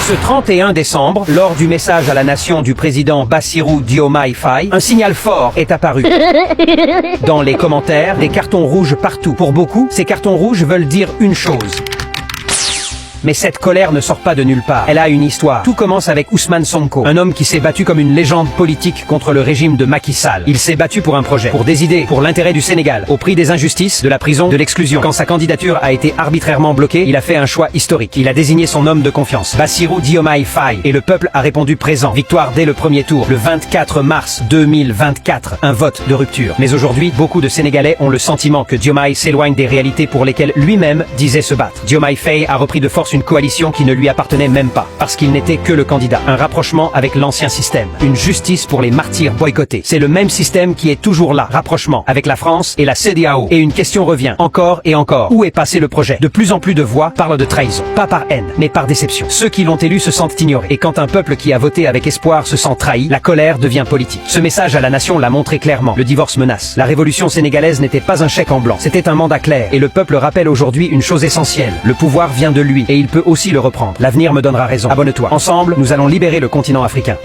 Ce 31 décembre, lors du message à la nation du président Bassirou Diomaye Faye, un signal fort est apparu. Dans les commentaires, des cartons rouges partout. Pour beaucoup, ces cartons rouges veulent dire une chose. Mais cette colère ne sort pas de nulle part. Elle a une histoire. Tout commence avec Ousmane Sonko, un homme qui s'est battu comme une légende politique contre le régime de Macky Sall. Il s'est battu pour un projet, pour des idées, pour l'intérêt du Sénégal, au prix des injustices, de la prison, de l'exclusion. Quand sa candidature a été arbitrairement bloquée, il a fait un choix historique. Il a désigné son homme de confiance, Bassirou Diomaye Faye, et le peuple a répondu présent. Victoire dès le premier tour, le 24 mars 2024. Un vote de rupture. Mais aujourd'hui, beaucoup de Sénégalais ont le sentiment que Diomaye s'éloigne des réalités pour lesquelles lui-même disait se battre. Diomaye Faye a repris de force une coalition qui ne lui appartenait même pas, parce qu'il n'était que le candidat. Un rapprochement avec l'ancien système. Une justice pour les martyrs boycottés. C'est le même système qui est toujours là. Rapprochement avec la France et la CEDEAO. Et une question revient, encore et encore. Où est passé le projet? De plus en plus de voix parlent de trahison. Pas par haine, mais par déception. Ceux qui l'ont élu se sentent ignorés. Et quand un peuple qui a voté avec espoir se sent trahi, la colère devient politique. Ce message à la nation l'a montré clairement. Le divorce menace. La révolution sénégalaise n'était pas un chèque en blanc. C'était un mandat clair. Et le peuple rappelle aujourd'hui une chose essentielle. Le pouvoir vient de lui. Et il peut aussi le reprendre. L'avenir me donnera raison. Abonne-toi. Ensemble, nous allons libérer le continent africain.